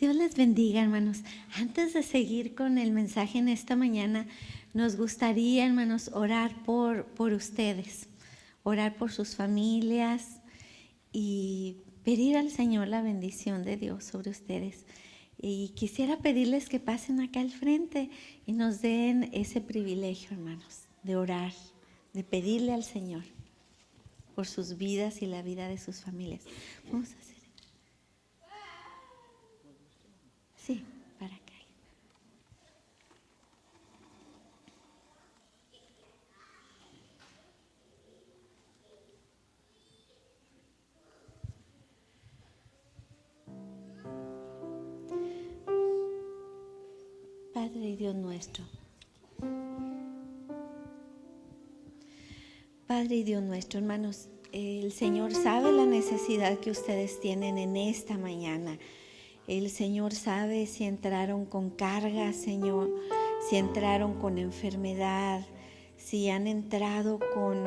Dios les bendiga, hermanos. Antes de seguir con el mensaje en esta mañana, nos gustaría, hermanos, orar por ustedes, orar por sus familias y pedir al Señor la bendición de Dios sobre ustedes. Y quisiera pedirles que pasen acá al frente y nos den ese privilegio, hermanos, de orar, de pedirle al Señor por sus vidas y la vida de sus familias. Vamos a hacer. Sí, para acá. Padre y Dios nuestro. Padre y Dios nuestro, hermanos, el Señor sabe la necesidad que ustedes tienen en esta mañana. El Señor sabe si entraron con carga, Señor, si entraron con enfermedad, si han entrado con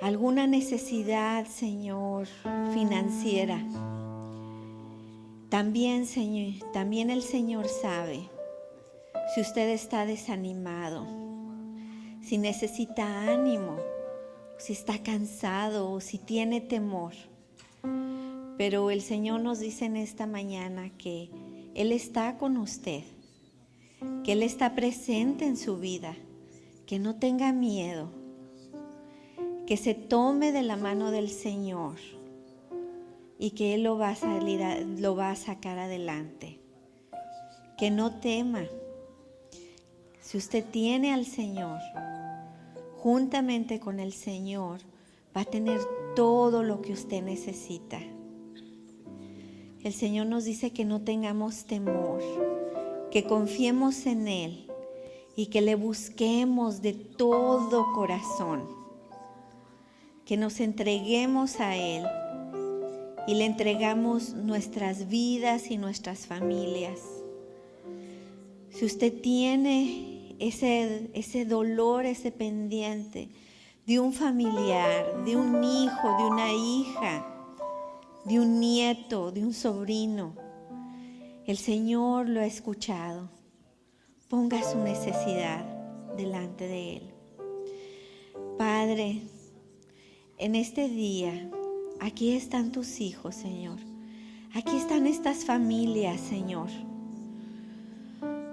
alguna necesidad, Señor, financiera. También, Señor, también el Señor sabe si usted está desanimado, si necesita ánimo, si está cansado o si tiene temor. Pero el Señor nos dice en esta mañana que Él está con usted, que Él está presente en su vida, que no tenga miedo, que se tome de la mano del Señor y que Él lo va a sacar adelante. Que no tema. Si usted tiene al Señor, juntamente con el Señor, va a tener todo lo que usted necesita. El Señor nos dice que no tengamos temor, que confiemos en Él y que le busquemos de todo corazón, que nos entreguemos a Él y le entregamos nuestras vidas y nuestras familias. Si usted tiene ese dolor, ese pendiente de un familiar, de un hijo, de una hija, de un nieto, de un sobrino, el Señor lo ha escuchado. Ponga su necesidad delante de Él. Padre, en este día, aquí están tus hijos, Señor. Aquí están estas familias, Señor.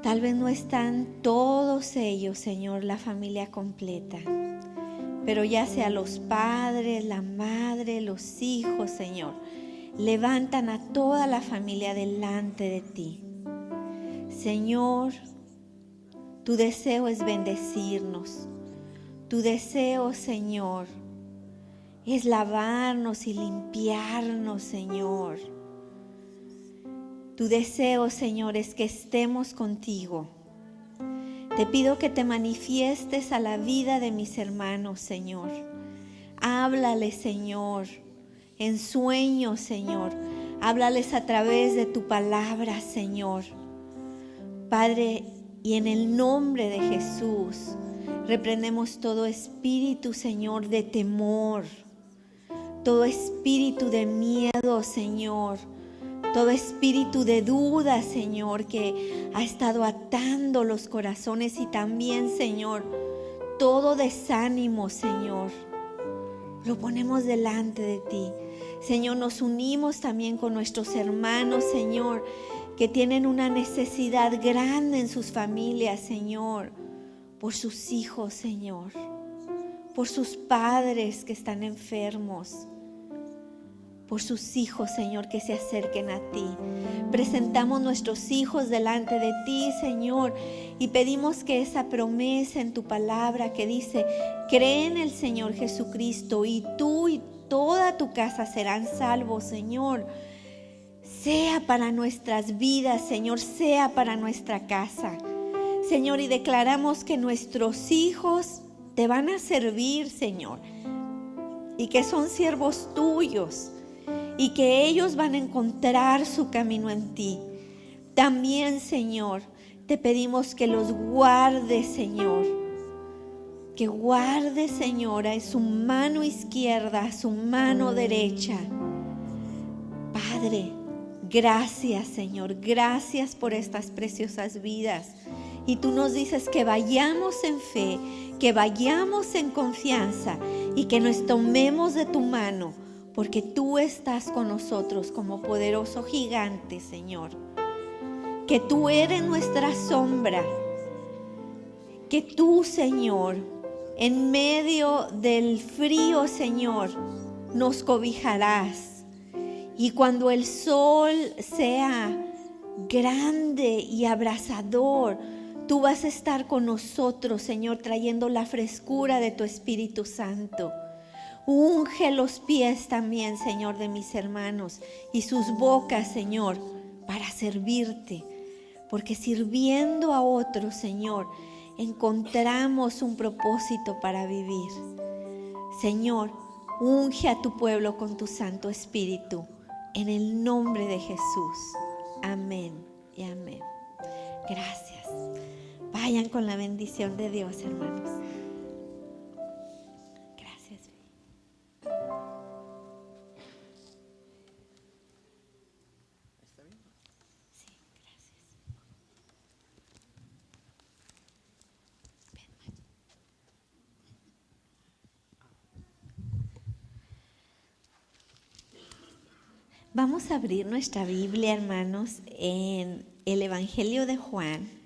Tal vez no están todos ellos, Señor, la familia completa. Pero ya sea los padres, la madre, los hijos, Señor, levantan a toda la familia delante de ti. Señor, tu deseo es bendecirnos. Tu deseo, Señor, es lavarnos y limpiarnos, Señor. Tu deseo, Señor, es que estemos contigo. Te pido que te manifiestes a la vida de mis hermanos, Señor. Háblales, Señor, en sueños, Señor. Háblales a través de tu palabra, Señor. Padre, y en el nombre de Jesús, reprendemos todo espíritu, Señor, de temor. Todo espíritu de miedo, Señor. Todo espíritu de duda, Señor, que ha estado atando los corazones y también, Señor, todo desánimo, Señor, lo ponemos delante de ti. Señor, nos unimos también con nuestros hermanos, Señor, que tienen una necesidad grande en sus familias, Señor, por sus hijos, Señor, por sus padres que están enfermos, por sus hijos, Señor, que se acerquen a ti. Presentamos nuestros hijos delante de ti, Señor, y pedimos que esa promesa en tu palabra que dice, cree en el Señor Jesucristo y tú y toda tu casa serán salvos, Señor, sea para nuestras vidas, Señor, sea para nuestra casa, Señor, y declaramos que nuestros hijos te van a servir, Señor, y que son siervos tuyos, y que ellos van a encontrar su camino en ti. También, Señor, te pedimos que los guardes, Señor. Que guardes, Señor, a su mano izquierda, a su mano derecha. Padre, Gracias, Señor, gracias por estas preciosas vidas. Y tú nos dices que vayamos en fe, que vayamos en confianza y que nos tomemos de tu mano, porque tú estás con nosotros como poderoso gigante, Señor. Que tú eres nuestra sombra, que tú, Señor, en medio del frío, Señor, nos cobijarás. Y cuando el sol sea grande y abrasador, tú vas a estar con nosotros, Señor, trayendo la frescura de tu Espíritu Santo. Unge los pies también, Señor, de mis hermanos y sus bocas, Señor, para servirte. Porque sirviendo a otros, Señor, encontramos un propósito para vivir. Señor, unge a tu pueblo con tu Santo Espíritu. En el nombre de Jesús. Amén y amén. Gracias. Vayan con la bendición de Dios, hermanos. Gracias. ¿Está bien? Sí, gracias. Vamos a abrir nuestra Biblia, hermanos, en el Evangelio de Juan.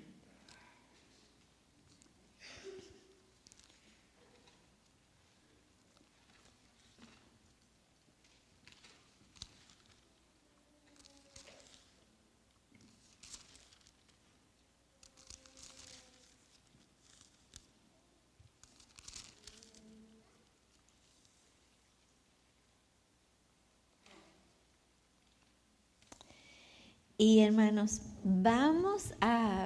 Y hermanos,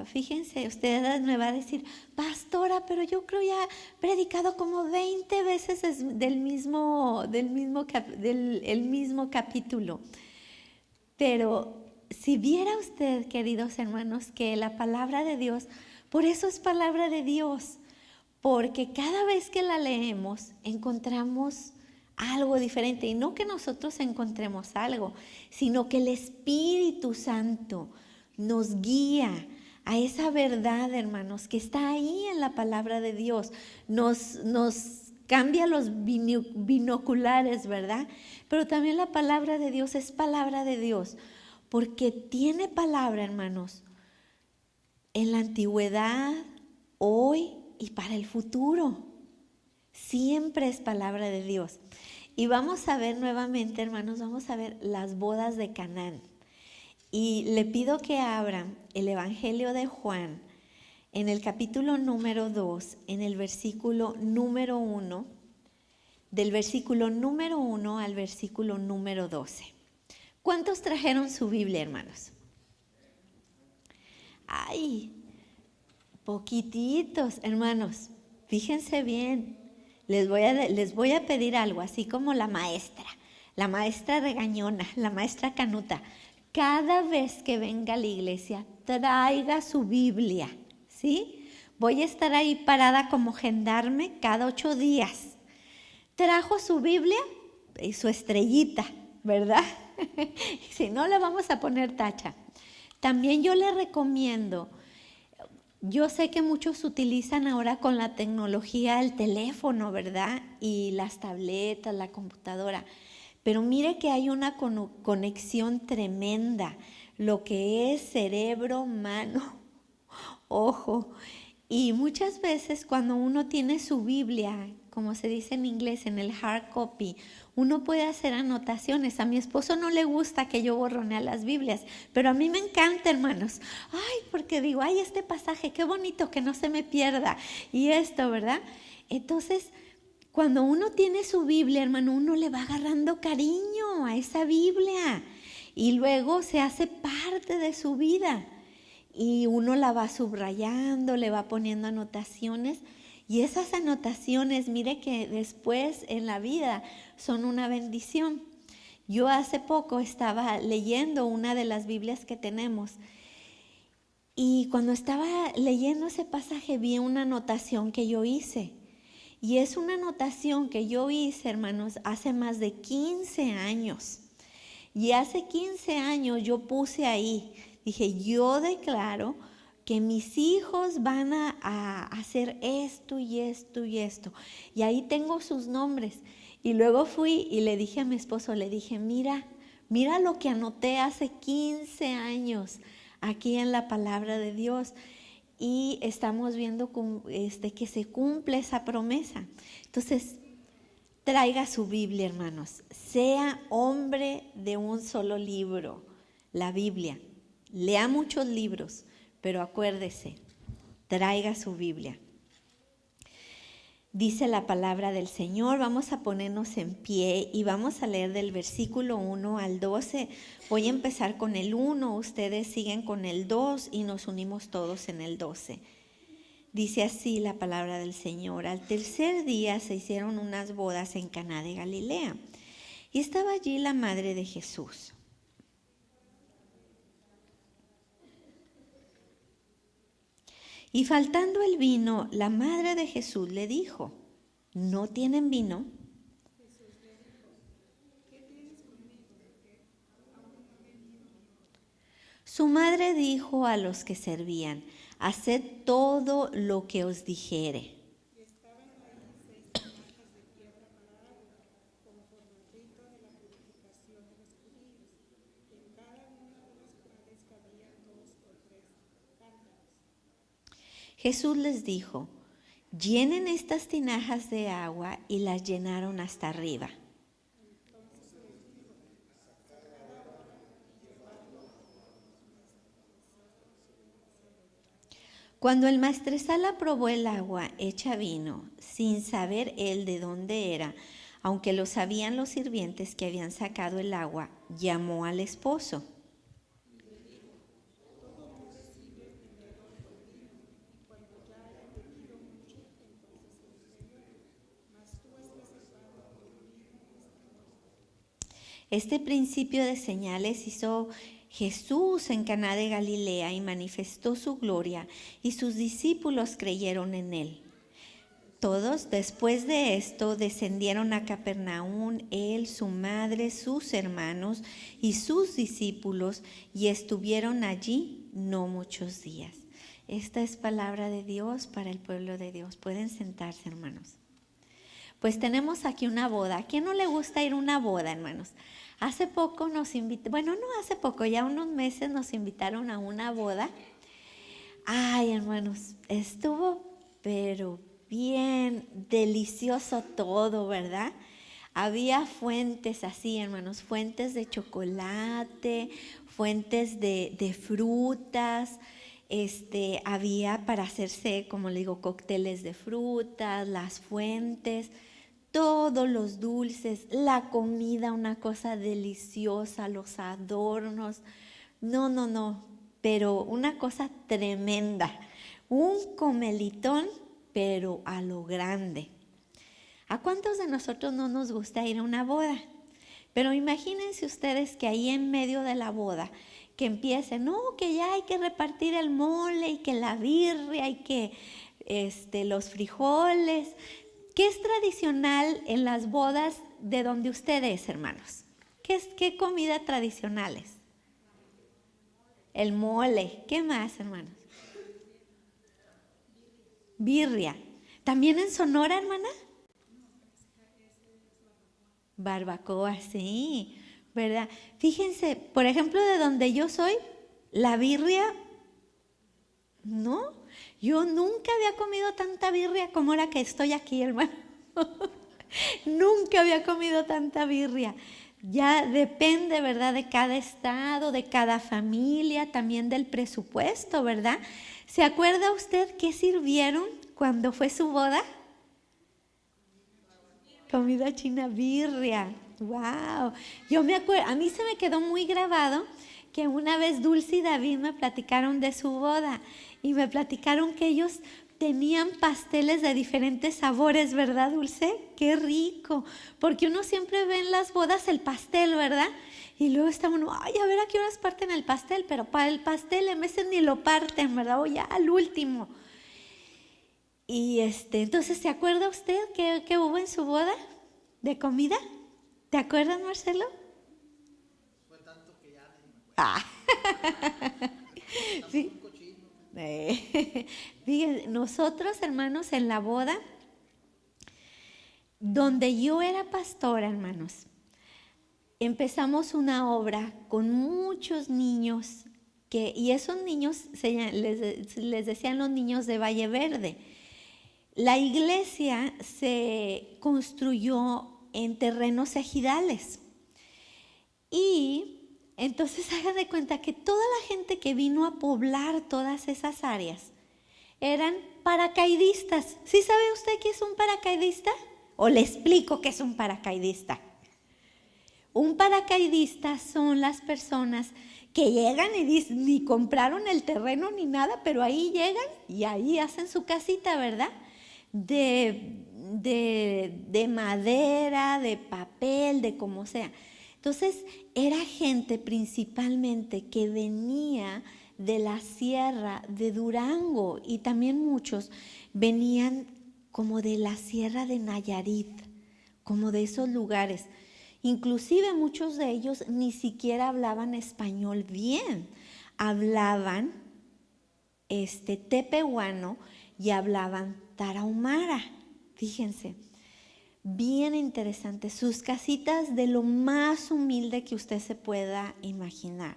fíjense, ustedes me va a decir, pastora, pero yo creo ya he predicado como 20 veces del mismo capítulo. Pero si viera usted, queridos hermanos, que la palabra de Dios, por eso es palabra de Dios, porque cada vez que la leemos encontramos algo diferente, y no que nosotros encontremos algo, sino que el Espíritu Santo nos guía a esa verdad, hermanos, que está ahí en la palabra de Dios. Nos cambia los binoculares, ¿verdad? Pero también la palabra de Dios es palabra de Dios, porque tiene palabra, hermanos, en la antigüedad, hoy y para el futuro. Siempre es palabra de Dios. Y vamos a ver nuevamente, hermanos, vamos a ver las bodas de Canaán. Y le pido que abran el Evangelio de Juan en el capítulo número 2, en el versículo número 1, del versículo número 1 al versículo número 12. ¿Cuántos trajeron su Biblia, hermanos? ¡Ay! Poquititos, hermanos. Fíjense bien. Les voy a pedir algo, así como la maestra regañona, la maestra Canuta. Cada vez que venga a la iglesia, traiga su Biblia, ¿sí? Voy a estar ahí parada como gendarme cada 8 días. ¿Trajo su Biblia? Y su estrellita, ¿verdad? Si no, le vamos a poner tacha. También yo le recomiendo. Yo sé que muchos utilizan ahora con la tecnología el teléfono, ¿verdad? Y las tabletas, la computadora. Pero mire que hay una conexión tremenda, lo que es cerebro, mano, ojo. Y muchas veces cuando uno tiene su Biblia, como se dice en inglés, en el hard copy, uno puede hacer anotaciones. A mi esposo no le gusta que yo borronee las Biblias, pero a mí me encanta, hermanos. Ay, porque digo, ay, este pasaje, qué bonito, que no se me pierda. Y esto, ¿verdad? Entonces, cuando uno tiene su Biblia, hermano, uno le va agarrando cariño a esa Biblia y luego se hace parte de su vida. Y uno la va subrayando, le va poniendo anotaciones. Y esas anotaciones, mire que después en la vida son una bendición. Yo hace poco estaba leyendo una de las Biblias que tenemos. Y cuando estaba leyendo ese pasaje vi una anotación que yo hice. Y es una anotación que yo hice, hermanos, hace más de 15 años. Y hace 15 años yo puse ahí, dije, yo declaro que mis hijos van a hacer esto y esto y esto. Y ahí tengo sus nombres. Y luego fui y le dije a mi esposo, le dije, mira lo que anoté hace 15 años aquí en la palabra de Dios. Y estamos viendo que se cumple esa promesa. Entonces, traiga su Biblia, hermanos. Sea hombre de un solo libro, la Biblia. Lea muchos libros, pero acuérdese, traiga su Biblia. Dice la palabra del Señor, vamos a ponernos en pie y vamos a leer del versículo 1 al 12. Voy a empezar con el 1, ustedes siguen con el 2 y nos unimos todos en el 12. Dice así la palabra del Señor: al tercer día se hicieron unas bodas en Caná de Galilea y estaba allí la madre de Jesús. Y faltando el vino, la madre de Jesús le dijo, ¿no tienen vino? Jesús le dijo, ¿qué tienes conmigo, mujer? Aún no he venido mi hora. Su madre dijo a los que servían, haced todo lo que os dijere. Y estaban ahí 6 tinajas de piedra para agua, conforme al rito de la purificación de los judíos, en cada una de las cuales cabían 2 o 3 cántaros. Jesús les dijo, llenen estas tinajas de agua, y las llenaron hasta arriba. Cuando el maestresala probó el agua hecha vino, sin saber él de dónde era, aunque lo sabían los sirvientes que habían sacado el agua, llamó al esposo. Este principio de señales hizo Jesús en Caná de Galilea y manifestó su gloria, y sus discípulos creyeron en él. Todos, después de esto, descendieron a Capernaum, él, su madre, sus hermanos y sus discípulos, y estuvieron allí no muchos días. Esta es palabra de Dios para el pueblo de Dios. Pueden sentarse, hermanos. Pues tenemos aquí una boda. ¿A quién no le gusta ir a una boda, hermanos? Hace poco nos invitaron, bueno, no hace poco, ya unos meses nos invitaron a una boda. Ay, hermanos, estuvo pero bien delicioso todo, ¿verdad? Había fuentes así, hermanos, fuentes de chocolate, fuentes de frutas, había para hacerse, como le digo, cócteles de frutas, las fuentes, todos los dulces, la comida, una cosa deliciosa, los adornos, no, pero una cosa tremenda, un comelitón, pero a lo grande. ¿A cuántos de nosotros no nos gusta ir a una boda? Pero imagínense ustedes que ahí en medio de la boda, que empiecen, no, que ya hay que repartir el mole y que la birria y que los frijoles. ¿Qué es tradicional en las bodas de donde ustedes, hermanos? ¿Qué comida tradicional es? El mole. ¿Qué más, hermanos? Birria. ¿También en Sonora, hermana? Barbacoa, sí, ¿verdad? Fíjense, por ejemplo, de donde yo soy, la birria, no. Yo nunca había comido tanta birria como ahora que estoy aquí, hermano. Nunca había comido tanta birria. Ya depende, ¿verdad?, de cada estado, de cada familia, también del presupuesto, ¿verdad? ¿Se acuerda usted qué sirvieron cuando fue su boda? Comida china, birria. ¡Wow! Yo me acuerdo, a mí se me quedó muy grabado que una vez Dulce y David me platicaron de su boda y me platicaron que ellos tenían pasteles de diferentes sabores, ¿verdad, Dulce? ¡Qué rico! Porque uno siempre ve en las bodas el pastel, ¿verdad? Y luego está uno, ay, a ver a qué horas parten el pastel, pero para el pastel en veces ni lo parten, ¿verdad? O ya al último. Y entonces, ¿se acuerda usted qué hubo en su boda de comida? ¿Te acuerdas, Marcelo? Ah. Sí. Fíjense, nosotros, hermanos, en la boda, donde yo era pastora, hermanos, empezamos una obra con muchos niños, y esos niños les decían los niños de Valle Verde. La iglesia se construyó en terrenos ejidales. Y entonces hagan de cuenta que toda la gente que vino a poblar todas esas áreas eran paracaidistas. ¿Sí sabe usted qué es un paracaidista? ¿O le explico qué es un paracaidista? Un paracaidista son las personas que llegan y ni compraron el terreno ni nada, pero ahí llegan y ahí hacen su casita, ¿verdad? De madera, de papel, de como sea. Entonces era gente principalmente que venía de la sierra de Durango, y también muchos venían como de la sierra de Nayarit, como de esos lugares. Inclusive muchos de ellos ni siquiera hablaban español bien, hablaban tepehuano y hablaban tarahumara. Fíjense, bien interesante, sus casitas de lo más humilde que usted se pueda imaginar,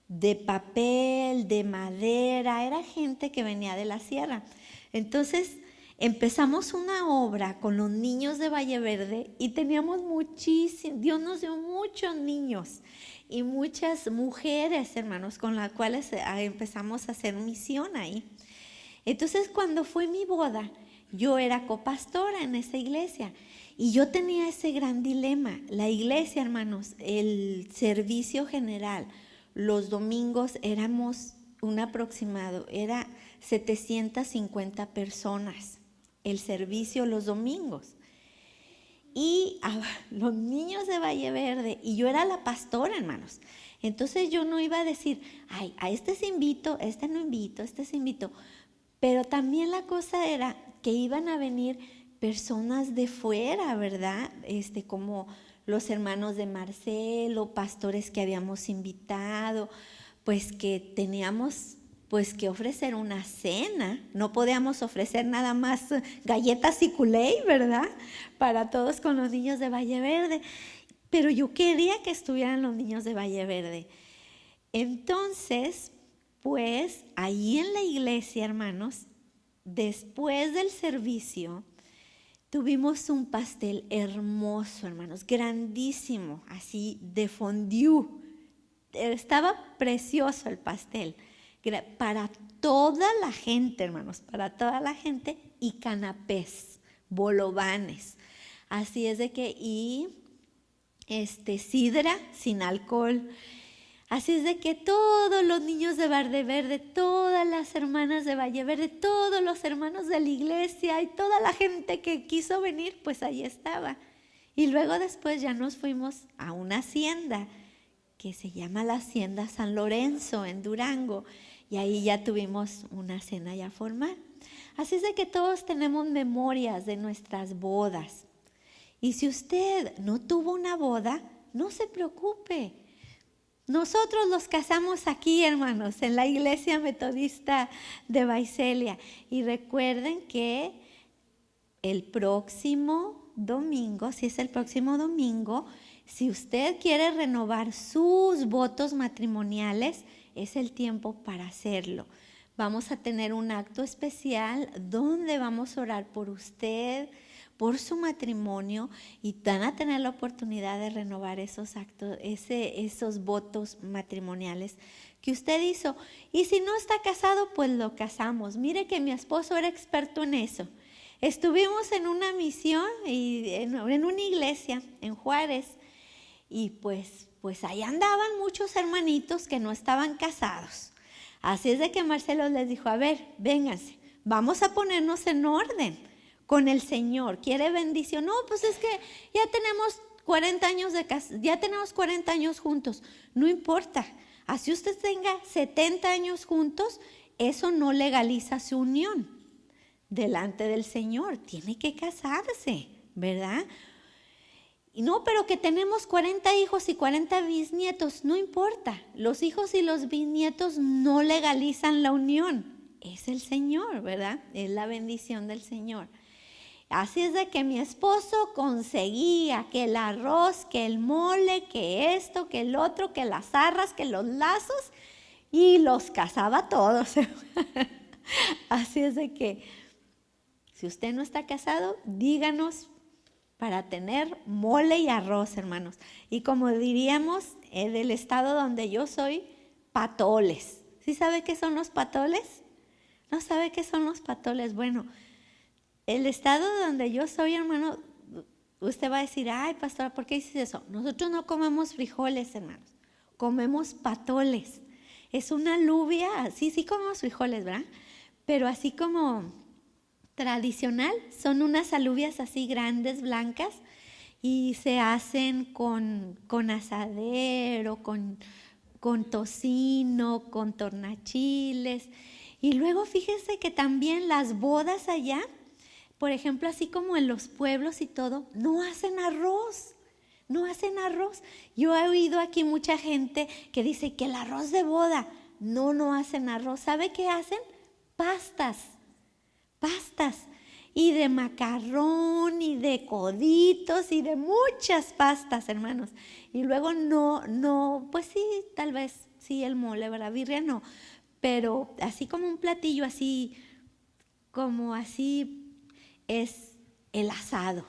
de papel, de madera, era gente que venía de la sierra. Entonces empezamos una obra con los niños de Valle Verde y teníamos muchísimos, Dios nos dio muchos niños y muchas mujeres, hermanos, con las cuales empezamos a hacer misión ahí. Entonces cuando fue mi boda, yo era copastora en esa iglesia y yo tenía ese gran dilema. La iglesia, hermanos, el servicio general, los domingos éramos un aproximado, era 750 personas el servicio los domingos. Y los niños de Valle Verde, y yo era la pastora, hermanos. Entonces yo no iba a decir, ay, a este sí invito, a este no invito, a este sí invito. Pero también la cosa era que iban a venir personas de fuera, ¿verdad? Como los hermanos de Marcelo, pastores que habíamos invitado, pues que teníamos pues que ofrecer una cena. No podíamos ofrecer nada más galletas y culé, ¿verdad? Para todos con los niños de Valle Verde. Pero yo quería que estuvieran los niños de Valle Verde. Entonces, pues ahí en la iglesia, hermanos, después del servicio, tuvimos un pastel hermoso, hermanos, grandísimo, así de fondue. Estaba precioso el pastel. Para toda la gente, hermanos, para toda la gente, y canapés, bolovanes. Así es de que, y sidra sin alcohol. Así es de que todos los niños de Valle Verde, todas las hermanas de Valle Verde, todos los hermanos de la iglesia y toda la gente que quiso venir, pues ahí estaba. Y luego después ya nos fuimos a una hacienda que se llama la Hacienda San Lorenzo en Durango, y ahí ya tuvimos una cena ya formal. Así es de que todos tenemos memorias de nuestras bodas. Y si usted no tuvo una boda, no se preocupe. Nosotros los casamos aquí, hermanos, en la Iglesia Metodista de Vaiselia. Y recuerden que el próximo domingo, si es el próximo domingo, si usted quiere renovar sus votos matrimoniales, es el tiempo para hacerlo. Vamos a tener un acto especial donde vamos a orar por usted, por su matrimonio, y van a tener la oportunidad de renovar esos actos, esos votos matrimoniales que usted hizo. Y si no está casado, pues lo casamos. Mire que mi esposo era experto en eso. Estuvimos en una misión y en una iglesia en Juárez, y pues ahí andaban muchos hermanitos que no estaban casados. Así es de que Marcelo les dijo, a ver, vénganse, vamos a ponernos en orden con el Señor. ¿Quiere bendición? No, pues es que ya tenemos 40 años de casa, ya tenemos 40 años juntos. No importa, así usted tenga 70 años juntos, eso no legaliza su unión delante del Señor. Tiene que casarse, ¿verdad? Y no, pero que tenemos 40 hijos y 40 bisnietos, no importa. Los hijos y los bisnietos no legalizan la unión. Es el Señor, ¿verdad? Es la bendición del Señor. Así es de que mi esposo conseguía que el arroz, que el mole, que esto, que el otro, que las arras, que los lazos, y los casaba todos. Así es de que si usted no está casado, díganos para tener mole y arroz, hermanos. Y como diríamos, del estado donde yo soy, patoles. ¿Sí sabe qué son los patoles? ¿No sabe qué son los patoles? Bueno, el estado donde yo soy, hermano, usted va a decir, ay, pastora, ¿por qué dices eso? Nosotros no comemos frijoles, hermanos. Comemos patoles. Es una alubia, sí comemos frijoles, ¿verdad? Pero así como tradicional, son unas alubias así grandes, blancas, y se hacen con asadero, con tocino, con tornachiles. Y luego fíjense que también las bodas allá, por ejemplo, así como en los pueblos y todo, no hacen arroz. No hacen arroz. Yo he oído aquí mucha gente que dice que el arroz de boda, no hacen arroz. ¿Sabe qué hacen? Pastas. Y de macarrón y de coditos y de muchas pastas, hermanos. Y luego no, pues sí, tal vez sí el mole, ¿verdad? Birria no. Pero así como un platillo así, como así es el asado.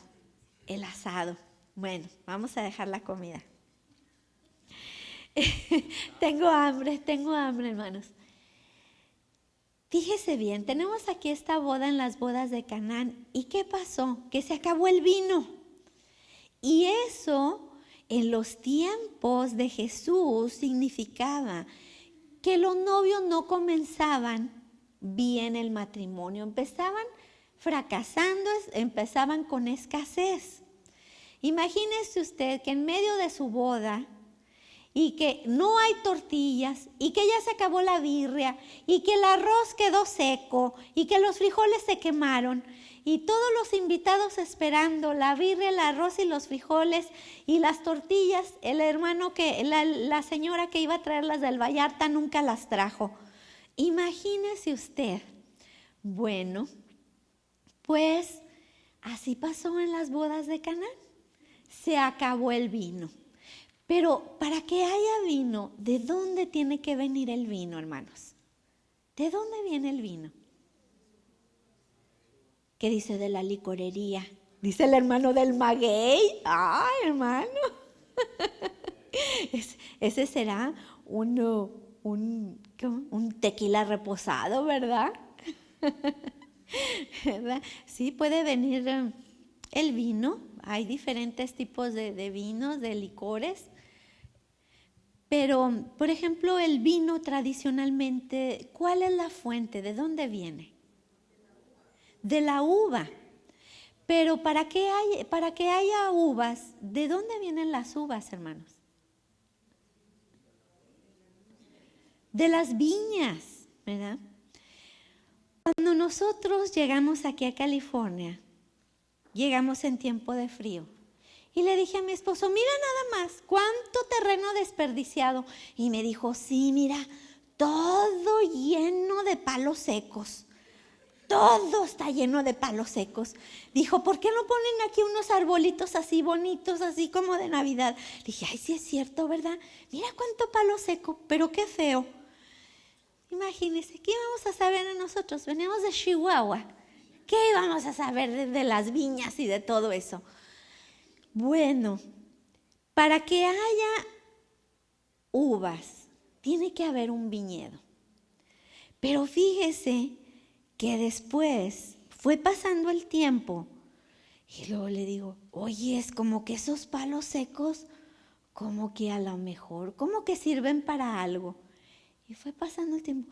Bueno, vamos a dejar la comida. Tengo hambre, hermanos. Fíjese bien, tenemos aquí esta boda en las bodas de Canaán. ¿Y qué pasó? Que se acabó el vino. Y eso en los tiempos de Jesús significaba que los novios no comenzaban bien el matrimonio. Empezaban fracasando, empezaban con escasez. Imagínese usted que en medio de su boda y que no hay tortillas y que ya se acabó la birria y que el arroz quedó seco y que los frijoles se quemaron y todos los invitados esperando la birria, el arroz y los frijoles y las tortillas, el hermano que la señora que iba a traerlas del Vallarta nunca las trajo. Imagínese usted. Bueno, pues así pasó en las bodas de Canaán. Se acabó el vino. Pero para que haya vino, ¿de dónde tiene que venir el vino, hermanos? ¿De dónde viene el vino? ¿Qué dice de la licorería? Dice el hermano del maguey. ¡Ay, hermano! Ese será un tequila reposado, ¿verdad? ¿Verdad? Sí, puede venir el vino. Hay diferentes tipos de vinos, de licores. Pero, por ejemplo, el vino tradicionalmente, ¿cuál es la fuente? ¿De dónde viene? De la uva. Pero para que haya uvas, ¿de dónde vienen las uvas, hermanos? De las viñas, ¿verdad? Cuando nosotros llegamos aquí a California, llegamos en tiempo de frío. Y le dije a mi esposo, mira nada más, cuánto terreno desperdiciado. Y me dijo, sí, mira, todo lleno de palos secos. Todo está lleno de palos secos. Dijo, ¿por qué no ponen aquí unos arbolitos así bonitos, así como de Navidad? Dije, ay, sí es cierto, ¿verdad? Mira cuánto palo seco, pero qué feo. Imagínense, ¿qué íbamos a saber de nosotros? Venimos de Chihuahua. ¿Qué íbamos a saber de las viñas y de todo eso? Bueno, para que haya uvas, tiene que haber un viñedo. Pero fíjese que después fue pasando el tiempo y luego le digo, oye, es como que esos palos secos, como que a lo mejor, como que sirven para algo. Y fue pasando el tiempo,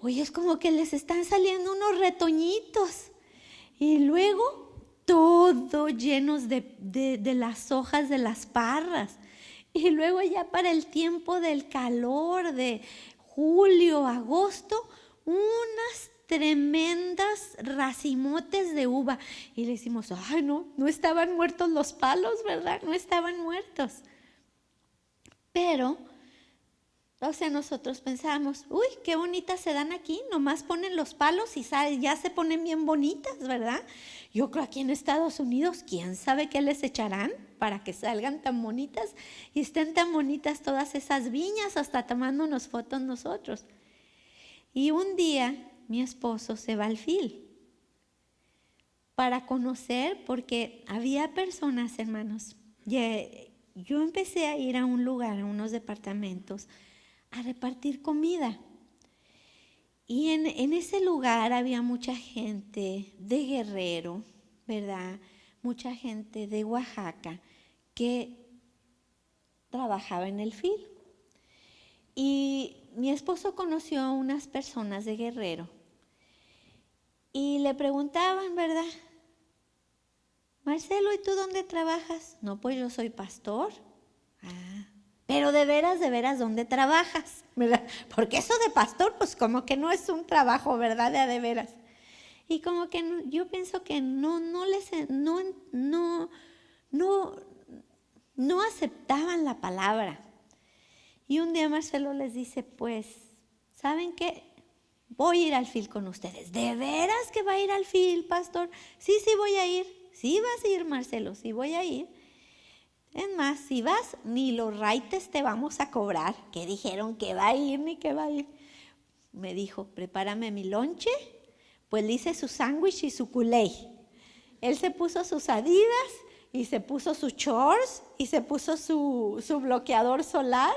oye, es como que les están saliendo unos retoñitos. Y luego todo llenos de las hojas de las parras. Y luego ya para el tiempo del calor de julio, agosto, unas tremendas racimotes de uva. Y le decimos, ay, no estaban muertos los palos, ¿verdad? No estaban muertos. Pero, o sea, nosotros pensamos, uy, qué bonitas se dan aquí, nomás ponen los palos y ya se ponen bien bonitas, ¿verdad? Yo creo aquí en Estados Unidos, ¿quién sabe qué les echarán para que salgan tan bonitas y estén tan bonitas todas esas viñas, hasta tomándonos fotos nosotros? Y un día mi esposo se va al Phil para conocer, porque había personas, hermanos. Yo empecé a ir a un lugar, a unos departamentos, a repartir comida. Y en ese lugar había mucha gente de Guerrero, ¿verdad? Mucha gente de Oaxaca que trabajaba en el Phil. Y mi esposo conoció a unas personas de Guerrero y le preguntaban, ¿verdad? Marcelo, ¿y tú dónde trabajas? No, pues yo soy pastor. Ah, pero de veras, ¿dónde trabajas? ¿Verdad? Porque eso de pastor, pues como que no es un trabajo, ¿verdad? De veras. Y como que yo pienso que no aceptaban la palabra. Y un día Marcelo les dice, pues, ¿saben qué? Voy a ir al Phil con ustedes. ¿De veras que va a ir al Phil, pastor? Sí, voy a ir. Sí vas a ir, Marcelo, sí voy a ir. Es más, si vas, ni los raites te vamos a cobrar. Que dijeron que va a ir, ni que va a ir. Me dijo, prepárame mi lonche. Pues le hice su sándwich y su culé. Él se puso sus Adidas y se puso sus shorts y se puso su bloqueador solar.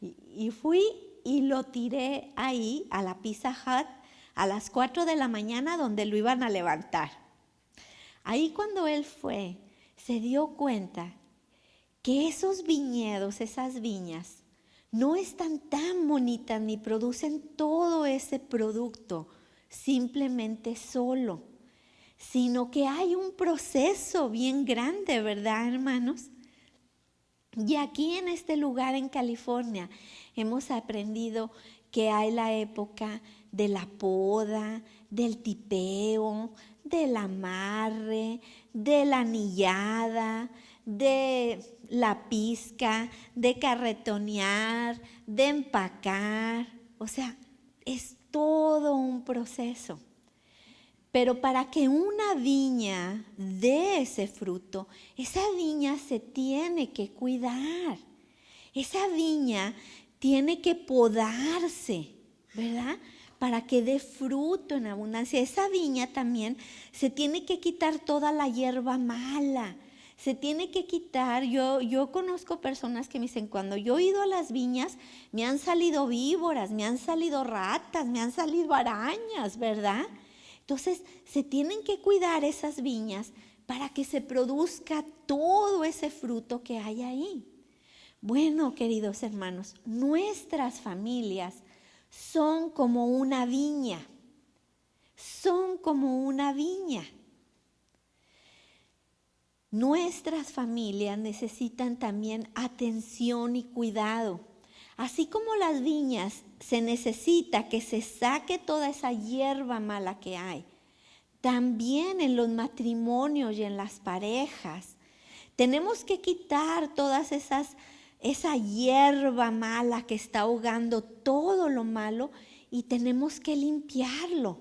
Y fui y lo tiré ahí a la Pizza Hut a las 4 de la mañana, donde lo iban a levantar. Ahí cuando él fue, se dio cuenta que esos viñedos, esas viñas, no están tan bonitas ni producen todo ese producto simplemente solo, sino que hay un proceso bien grande, ¿verdad, hermanos? Y aquí en este lugar en California hemos aprendido que hay la época de la poda, del tipeo, del amarre, de la anillada, de la pizca, de carretonear, de empacar. O sea, es todo un proceso. Pero para que una viña dé ese fruto, esa viña se tiene que cuidar. Esa viña tiene que podarse, ¿verdad? Para que dé fruto en abundancia. Esa viña también se tiene que quitar toda la hierba mala. Se tiene que quitar. Yo conozco personas que me dicen, cuando yo he ido a las viñas, me han salido víboras, me han salido ratas, me han salido arañas, ¿verdad? Entonces, se tienen que cuidar esas viñas para que se produzca todo ese fruto que hay ahí. Bueno, queridos hermanos, nuestras familias son como una viña. Son como una viña. Nuestras familias necesitan también atención y cuidado. Así como las viñas se necesita que se saque toda esa hierba mala que hay, también en los matrimonios y en las parejas tenemos que quitar todas esa hierba mala que está ahogando todo lo malo, y tenemos que limpiarlo.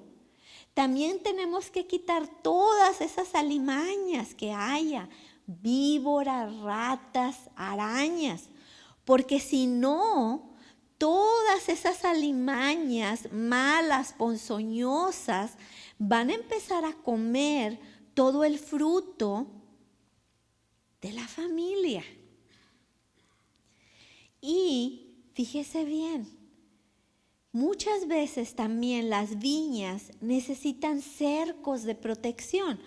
También tenemos que quitar todas esas alimañas que haya, víboras, ratas, arañas, porque si no, todas esas alimañas malas, ponzoñosas, van a empezar a comer todo el fruto de la familia. Y fíjese bien, muchas veces también las viñas necesitan cercos de protección.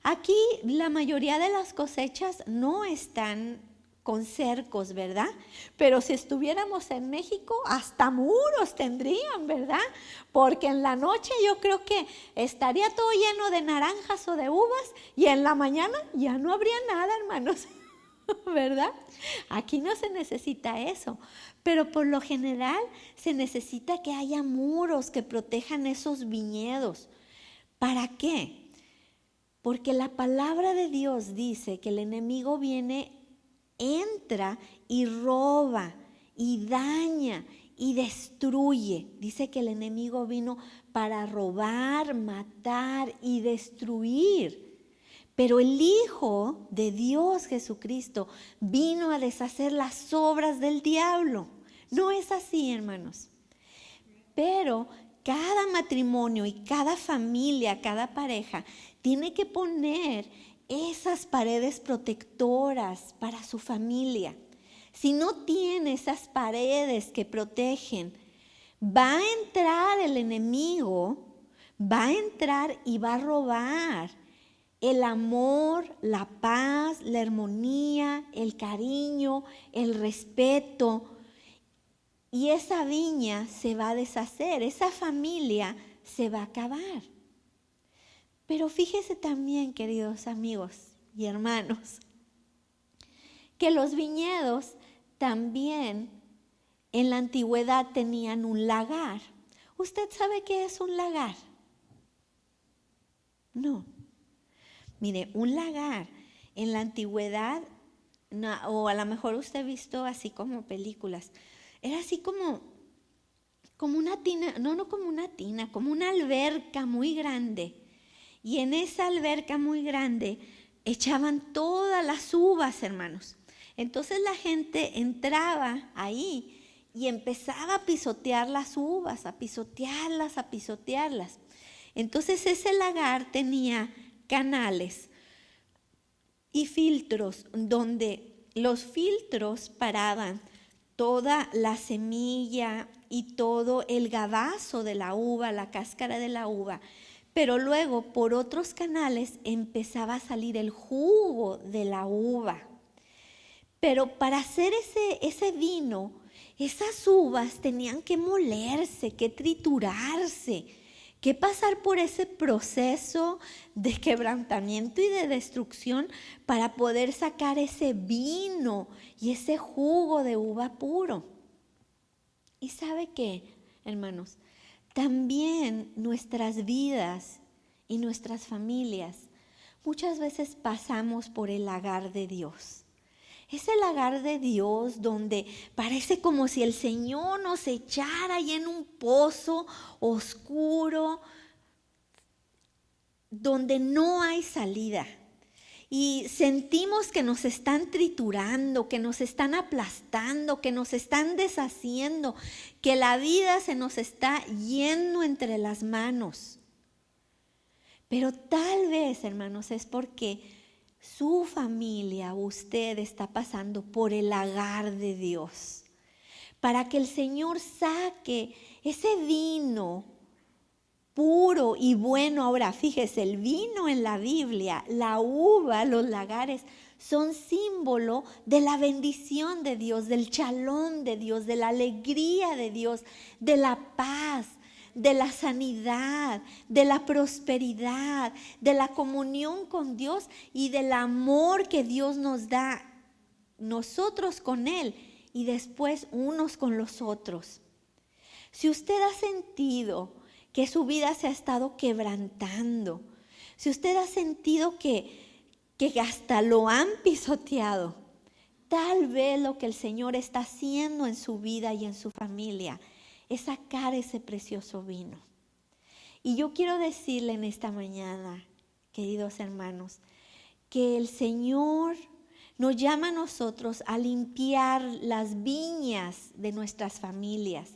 Aquí la mayoría de las cosechas no están con cercos, ¿verdad? Pero si estuviéramos en México, hasta muros tendrían, ¿verdad? Porque en la noche yo creo que estaría todo lleno de naranjas o de uvas, y en la mañana ya no habría nada, hermanos. ¿verdad? Aquí no se necesita eso, pero por lo general se necesita que haya muros que protejan esos viñedos. ¿Para qué? Porque la palabra de Dios dice que el enemigo viene, entra y roba y daña y destruye. Dice que el enemigo vino para robar, matar y destruir. Pero el Hijo de Dios Jesucristo vino a deshacer las obras del diablo. No es así, hermanos. Pero cada matrimonio y cada familia, cada pareja, tiene que poner esas paredes protectoras para su familia. Si no tiene esas paredes que protegen, va a entrar el enemigo, va a entrar y va a robar el amor, la paz, la armonía, el cariño, el respeto. Y esa viña se va a deshacer, esa familia se va a acabar. Pero fíjese también, queridos amigos y hermanos, que los viñedos también en la antigüedad tenían un lagar. ¿Usted sabe qué es un lagar? No. Mire, un lagar en la antigüedad, o a lo mejor usted ha visto así como películas, era así como una tina, no como una tina, como una alberca muy grande. Y en esa alberca muy grande echaban todas las uvas, hermanos. Entonces la gente entraba ahí y empezaba a pisotear las uvas, a pisotearlas, a pisotearlas. Entonces ese lagar tenía canales y filtros donde los filtros paraban toda la semilla y todo el gabazo de la uva, la cáscara de la uva. Pero luego por otros canales empezaba a salir el jugo de la uva. Pero para hacer ese vino, esas uvas tenían que molerse, que triturarse, que pasar por ese proceso de quebrantamiento y de destrucción para poder sacar ese vino y ese jugo de uva puro. ¿Y sabe qué, hermanos? También nuestras vidas y nuestras familias muchas veces pasamos por el lagar de Dios. Es el lagar de Dios donde parece como si el Señor nos echara ahí en un pozo oscuro, donde no hay salida. Y sentimos que nos están triturando, que nos están aplastando, que nos están deshaciendo, que la vida se nos está yendo entre las manos. Pero tal vez, hermanos, es porque su familia, usted está pasando por el lagar de Dios, para que el Señor saque ese vino puro y bueno. Ahora fíjese, el vino en la Biblia, la uva, los lagares son símbolo de la bendición de Dios, del shalom de Dios, de la alegría de Dios, de la paz, de la sanidad, de la prosperidad, de la comunión con Dios y del amor que Dios nos da, nosotros con Él y después unos con los otros. Si usted ha sentido que su vida se ha estado quebrantando, si usted ha sentido que hasta lo han pisoteado, tal vez lo que el Señor está haciendo en su vida y en su familia es sacar ese precioso vino. Y yo quiero decirle en esta mañana, queridos hermanos, que el Señor nos llama a nosotros a limpiar las viñas de nuestras familias.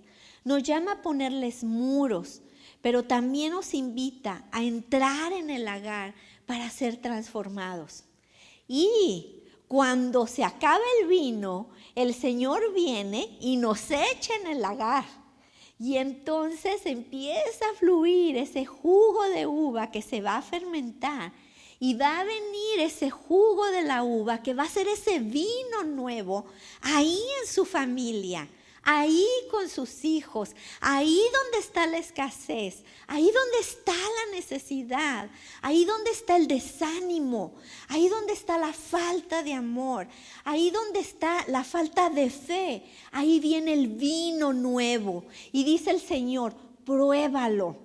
Nos llama a ponerles muros, pero también nos invita a entrar en el lagar para ser transformados. Y cuando se acabe el vino, el Señor viene y nos echa en el lagar. Y entonces empieza a fluir ese jugo de uva que se va a fermentar. Y va a venir ese jugo de la uva que va a ser ese vino nuevo ahí en su familia, ahí con sus hijos, ahí donde está la escasez, ahí donde está la necesidad, ahí donde está el desánimo, ahí donde está la falta de amor, ahí donde está la falta de fe, ahí viene el vino nuevo. Y dice el Señor, pruébalo,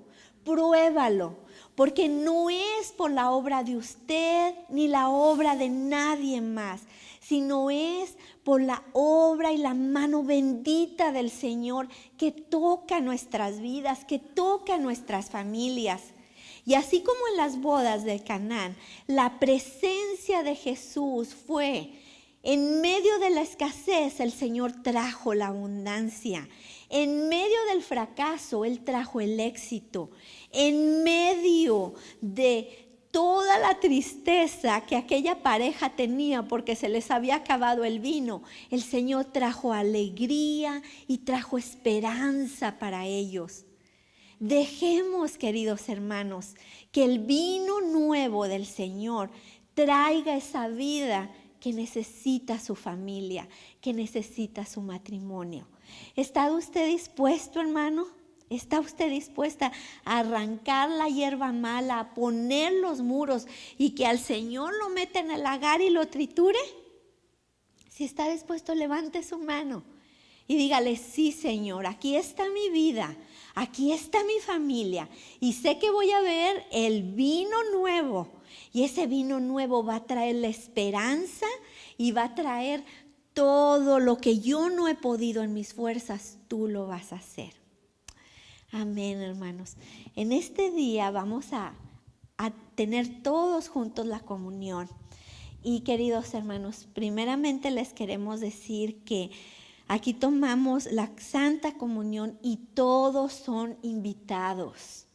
pruébalo. Porque no es por la obra de usted ni la obra de nadie más, sino es por la obra y la mano bendita del Señor que toca nuestras vidas, que toca nuestras familias. Y así como en las bodas de Canaán, la presencia de Jesús fue en medio de la escasez, el Señor trajo la abundancia. En medio del fracaso, Él trajo el éxito. En medio de toda la tristeza que aquella pareja tenía porque se les había acabado el vino, el Señor trajo alegría y trajo esperanza para ellos. Dejemos, queridos hermanos, que el vino nuevo del Señor traiga esa vida que necesita su familia, que necesita su matrimonio. ¿Está usted dispuesto, hermano? ¿Está usted dispuesta a arrancar la hierba mala, a poner los muros y que al Señor lo meta en el lagar y lo triture? Si está dispuesto, levante su mano y dígale, sí, Señor, aquí está mi vida, aquí está mi familia y sé que voy a ver el vino nuevo. Y ese vino nuevo va a traer la esperanza y va a traer todo lo que yo no he podido en mis fuerzas, tú lo vas a hacer. Amén, hermanos. En este día vamos a tener todos juntos la comunión. Y queridos hermanos, primeramente les queremos decir que aquí tomamos la Santa Comunión y todos son invitados.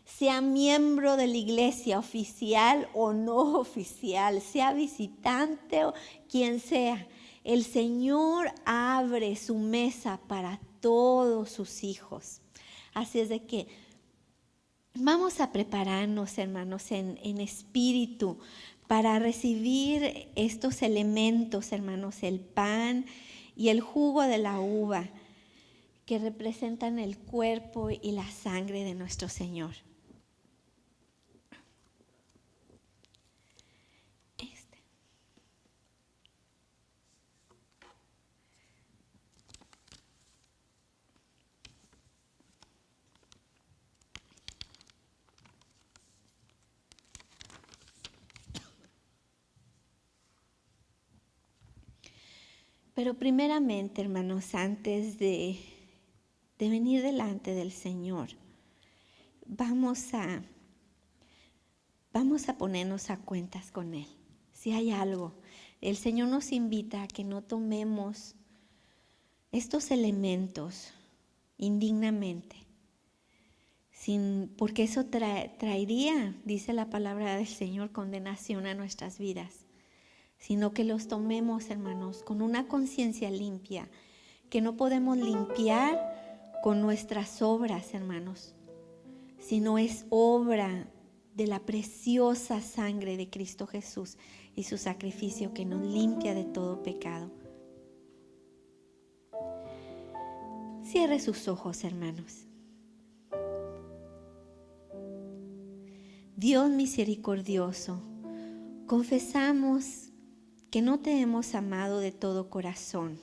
Sea miembro de la iglesia oficial o no oficial, sea visitante o quien sea, el Señor abre su mesa para todos sus hijos. Así es de que vamos a prepararnos, hermanos, en espíritu para recibir estos elementos, hermanos, el pan y el jugo de la uva que representan el cuerpo y la sangre de nuestro Señor. Pero primeramente, hermanos, antes de venir delante del Señor, vamos a ponernos a cuentas con Él. Si hay algo, el Señor nos invita a que no tomemos estos elementos indignamente, porque eso traería, dice la palabra del Señor, condenación a nuestras vidas. Sino que los tomemos, hermanos, con una conciencia limpia, que no podemos limpiar con nuestras obras, hermanos, sino es obra de la preciosa sangre de Cristo Jesús y su sacrificio que nos limpia de todo pecado. Cierre sus ojos, hermanos. Dios misericordioso, confesamos que no te hemos amado de todo corazón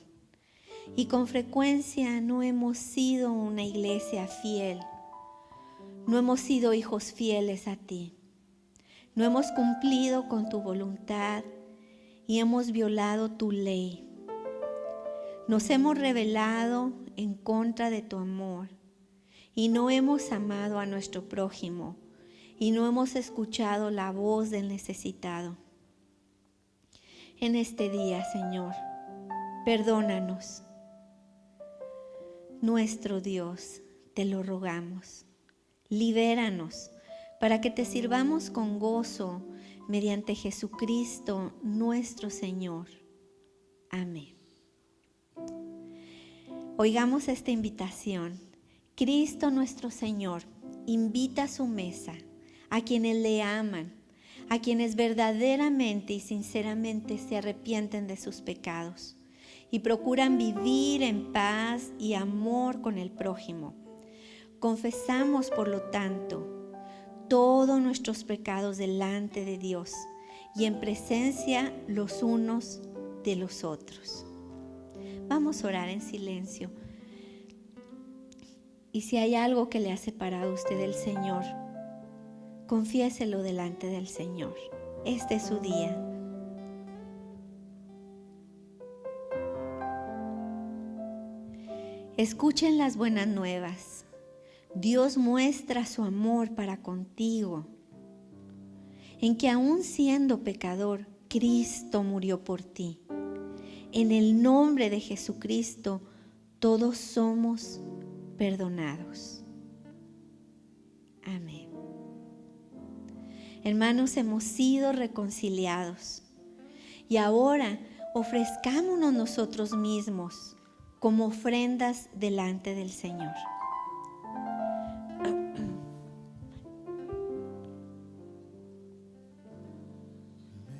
y con frecuencia no hemos sido una iglesia fiel, no hemos sido hijos fieles a ti, no hemos cumplido con tu voluntad y hemos violado tu ley. Nos hemos rebelado en contra de tu amor y no hemos amado a nuestro prójimo y no hemos escuchado la voz del necesitado. En este día, Señor, perdónanos. Nuestro Dios, te lo rogamos. Libéranos para que te sirvamos con gozo mediante Jesucristo nuestro Señor. Amén. Oigamos esta invitación. Cristo nuestro Señor invita a su mesa a quienes le aman, a quienes verdaderamente y sinceramente se arrepienten de sus pecados y procuran vivir en paz y amor con el prójimo. Confesamos, por lo tanto, todos nuestros pecados delante de Dios y en presencia los unos de los otros. Vamos a orar en silencio. Y si hay algo que le ha separado a usted del Señor, confiéselo delante del Señor. Este es su día. Escuchen las buenas nuevas. Dios muestra su amor para contigo, en que aún siendo pecador, Cristo murió por ti. En el nombre de Jesucristo, todos somos perdonados. Amén. Hermanos, hemos sido reconciliados y ahora ofrezcámonos nosotros mismos como ofrendas delante del Señor.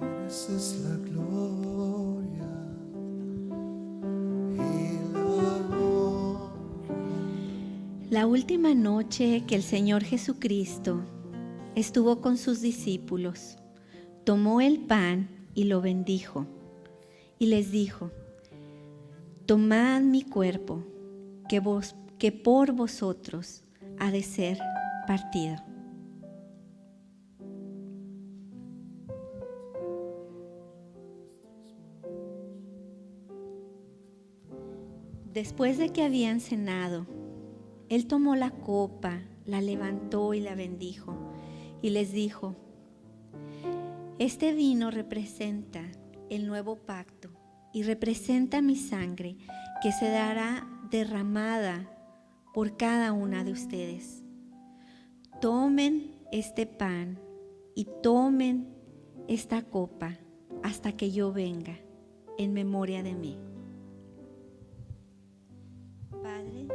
Mereces la gloria y la honra. La última noche que el Señor Jesucristo estuvo con sus discípulos, tomó el pan y lo bendijo y les dijo: tomad mi cuerpo, que por vosotros ha de ser partido. Después de que habían cenado, Él tomó la copa, la levantó y la bendijo, y les dijo: este vino representa el nuevo pacto y representa mi sangre, que se dará derramada por cada una de ustedes. Tomen este pan y tomen esta copa hasta que yo venga, en memoria de mí. Padre,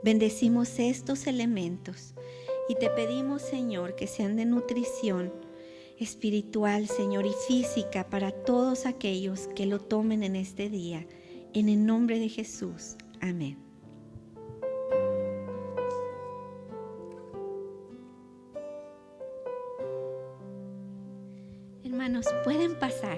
bendecimos estos elementos y te pedimos, Señor, que sean de nutrición espiritual, Señor, y física para todos aquellos que lo tomen en este día. En el nombre de Jesús. Amén. Hermanos, pueden pasar.